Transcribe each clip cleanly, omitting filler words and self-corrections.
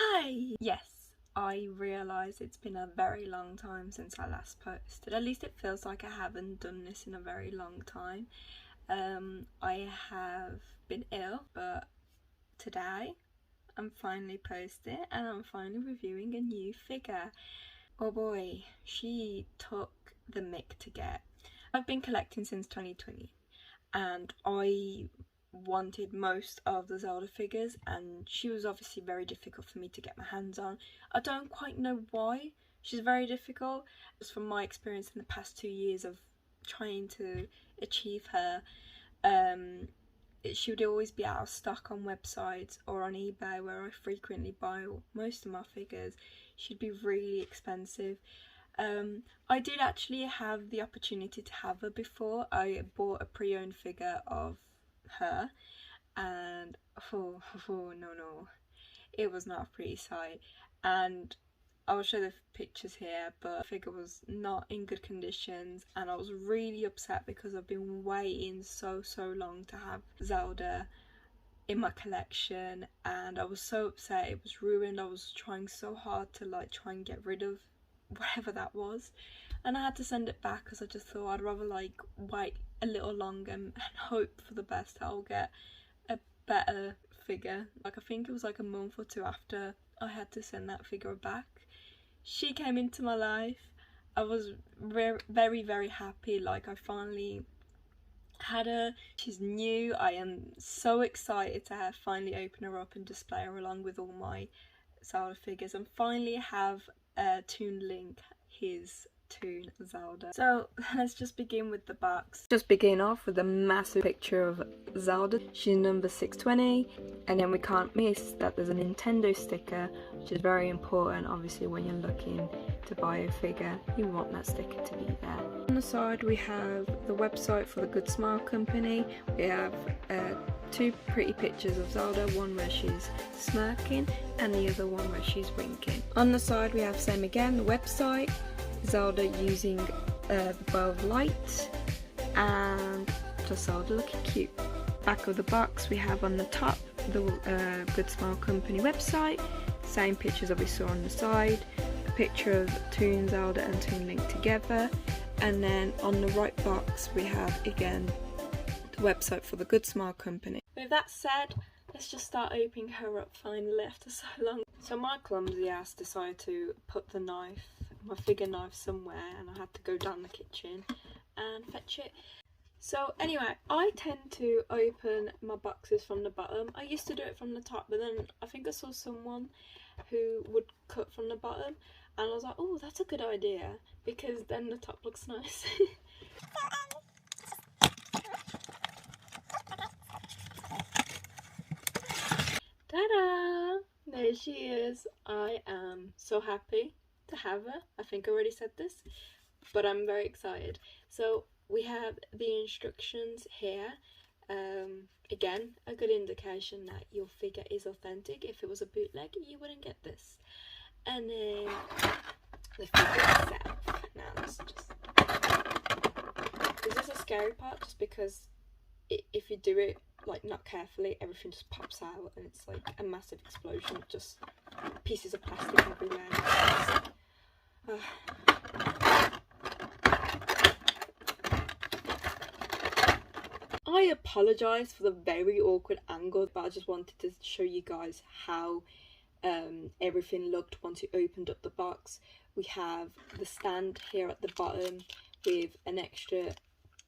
Hi! Yes, I realise it's been a very long time since I last posted. At least it feels like I haven't done this in a very long time. I have been ill, but today I'm finally posting and I'm finally reviewing a new figure. Oh boy, she took the mick to get. I've been collecting since 2020 and I wanted most of the Zelda figures, and she was obviously very difficult for me to get my hands on. I don't quite know why she's very difficult. Just from my experience in the past 2 years of trying to achieve her, she would always be out of stock on websites or on eBay, where I frequently buy most of my figures. She'd be really expensive. I did actually have the opportunity to have her before. I bought a pre-owned figure of her, and oh no, it was not a pretty sight. And I'll show the pictures here, but the figure was not in good conditions, and I was really upset because I've been waiting so long to have Zelda in my collection, and I was so upset it was ruined. I was trying so hard to try and get rid of whatever that was, and I had to send it back because I just thought I'd rather wait a little longer and hope for the best that I'll get a better figure. I think it was a month or two after I had to send that figure back, she came into my life. I was very happy. I finally had her. She's new. I am so excited to finally open her up and display her along with all my Zelda figures, and finally have Toon Link, his Toon Zelda. So let's just begin with the box. Just begin off with a massive picture of Zelda. She's number 620, and then we can't miss that there's a Nintendo sticker, which is very important. Obviously when you're looking to buy a figure, you want that sticker to be there. On the side we have the website for the Good Smile Company. We have two pretty pictures of Zelda, one where she's smirking and the other one where she's winking. On the side we have same again, the website, Zelda using the bow of light, and just Zelda looking cute. Back of the box we have on the top the Good Smile Company website, same pictures that we saw on the side, a picture of Toon Zelda and Toon Link together, and then on the right box we have again the website for the Good Smile Company. With that said, let's just start opening her up finally after so long. So my clumsy ass decided to put the knife, my figure knife, somewhere, and I had to go down the kitchen and fetch it. So anyway, I tend to open my boxes from the bottom. I used to do it from the top, but then I think I saw someone who would cut from the bottom, and I was like, oh, that's a good idea, because then the top looks nice. Ta-da! There she is. I am so happy to have her. I think I already said this, but I'm very excited. So we have the instructions here. Again, a good indication that your figure is authentic. If it was a bootleg, you wouldn't get this. And then the figure itself. Now let's just... This is a scary part, just because if you do it not carefully, everything just pops out and it's like a massive explosion of just pieces of plastic everywhere. I apologise for the very awkward angle, but I just wanted to show you guys how everything looked once you opened up the box. We have the stand here at the bottom with an extra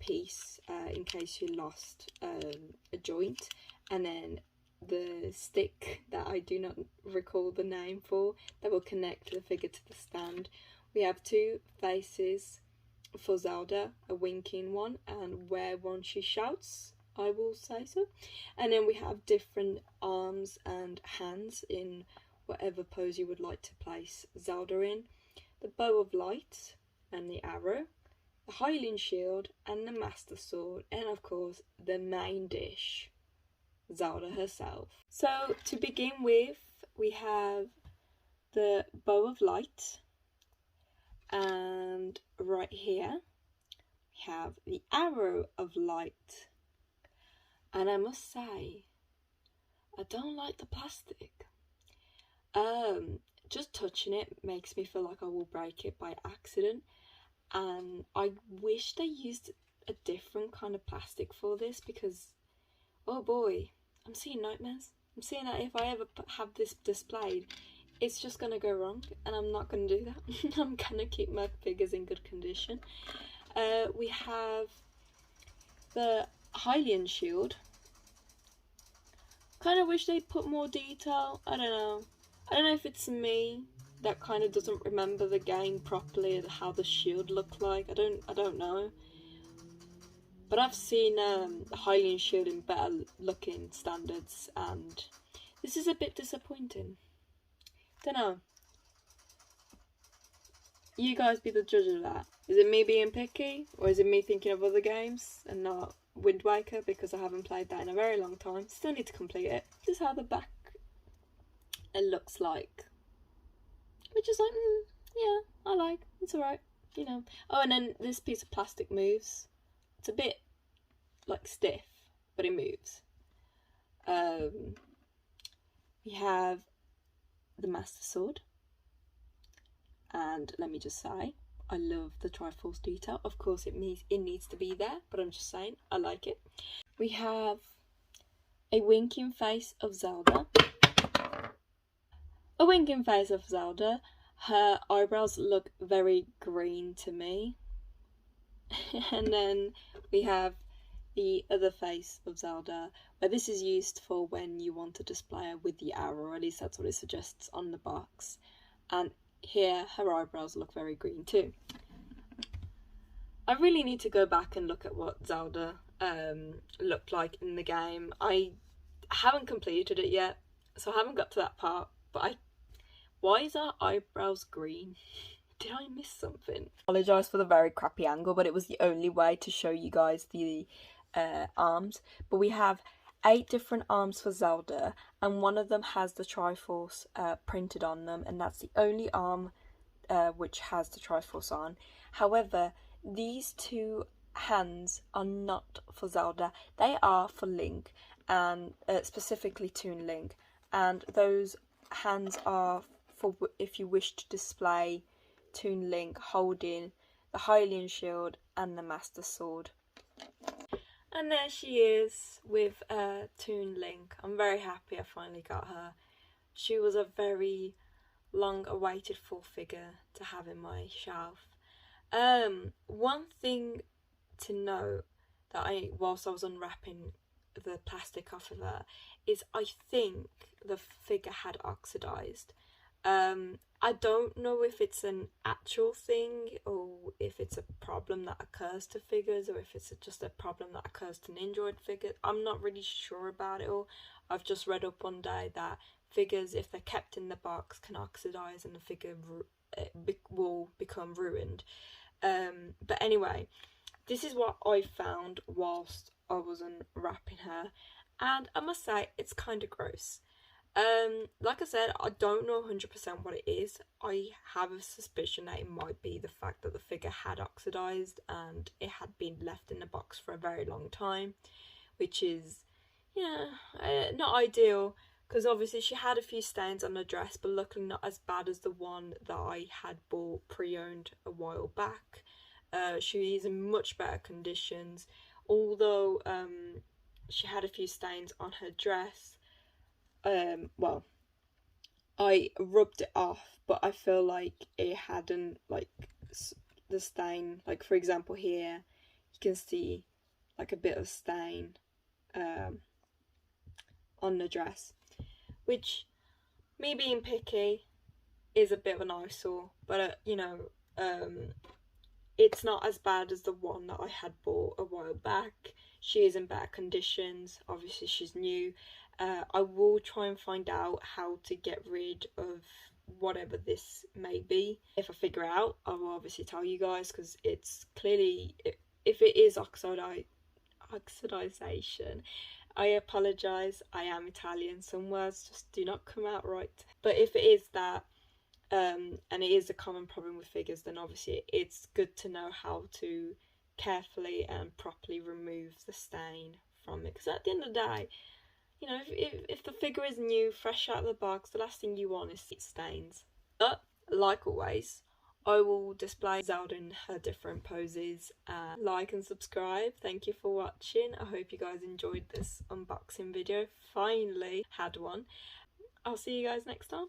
piece in case you lost a joint, and then the stick that I do not recall the name for that will connect the figure to the stand. We have two faces for Zelda, a winking one and where one she shouts, I will say so, and then we have different arms and hands in whatever pose you would like to place Zelda in, the bow of light and the arrow, the Hylian shield and the Master Sword, and of course the main dish, Zelda herself. So to begin with, we have the bow of light, and right here we have the arrow of light, and I must say I don't like the plastic. Just touching it makes me feel like I will break it by accident, and I wish they used a different kind of plastic for this, because oh boy, I'm seeing nightmares. I'm seeing that if I ever have this displayed, it's just gonna go wrong, and I'm not gonna do that. I'm gonna keep my figures in good condition. We have the Hylian shield. Kind of wish they'd put more detail. I don't know. I don't know if it's me that kind of doesn't remember the game properly, how the shield looked like. I don't know. But I've seen the Hylian shield in better looking standards, and this is a bit disappointing. Don't know. You guys be the judge of that. Is it me being picky, or is it me thinking of other games and not Wind Waker, because I haven't played that in a very long time? Still need to complete it. This is how the back it looks like, which is like, yeah, I like. It's alright, you know. Oh, and then this piece of plastic moves. It's a bit like stiff, but it moves. We have the Master Sword, and let me just say, I love the Triforce detail. Of course, it needs to be there, but I'm just saying, I like it. We have a winking face of Zelda. A winking face of Zelda. Her eyebrows look very green to me. And then we have the other face of Zelda, where this is used for when you want to display her with the arrow, or at least that's what it suggests on the box. And here, her eyebrows look very green too. I really need to go back and look at what Zelda looked like in the game. I haven't completed it yet, so I haven't got to that part, but why is her eyebrows green? Did I miss something? I apologise for the very crappy angle, but it was the only way to show you guys the arms. But we have 8 different arms for Zelda, and one of them has the Triforce printed on them, and that's the only arm which has the Triforce on. However, these 2 hands are not for Zelda. They are for Link, and specifically Toon Link, and those hands are for if you wish to display Toon Link holding the Hylian shield and the Master Sword. And there she is with Toon Link. I'm very happy I finally got her. She was a very long awaited full figure to have in my shelf. One thing to note that whilst I was unwrapping the plastic off of her, is I think the figure had oxidized. I don't know if it's an actual thing, or if it's a problem that occurs to figures, or if it's just a problem that occurs to Nendoroid figures. I'm not really sure about it all. I've just read up one day that figures, if they're kept in the box, can oxidize and the figure will become ruined. But anyway, this is what I found whilst I was unwrapping her, and I must say it's kind of gross. Like I said, I don't know 100% what it is. I have a suspicion that it might be the fact that the figure had oxidized and it had been left in the box for a very long time, which is, not ideal, because obviously she had a few stains on her dress, but luckily not as bad as the one that I had bought pre-owned a while back. She is in much better conditions, although she had a few stains on her dress. Well, I rubbed it off, but I feel like it hadn't, like, the stain, like for example here, you can see like a bit of stain on the dress, which, me being picky, is a bit of an eyesore, but it's not as bad as the one that I had bought a while back. She is in better conditions, obviously she's new. I will try and find out how to get rid of whatever this may be. If I figure it out, I will obviously tell you guys, because it's clearly, if it is oxidization, I apologise, I am Italian, some words just do not come out right. But if it is that, and it is a common problem with figures, then obviously it's good to know how to carefully and properly remove the stain from it, because at the end of the day, you know, if the figure is new, fresh out of the box, the last thing you want is stains. But like always, I will display Zelda in her different poses. Like and subscribe. Thank you for watching. I hope you guys enjoyed this unboxing video. Finally had one. I'll see you guys next time.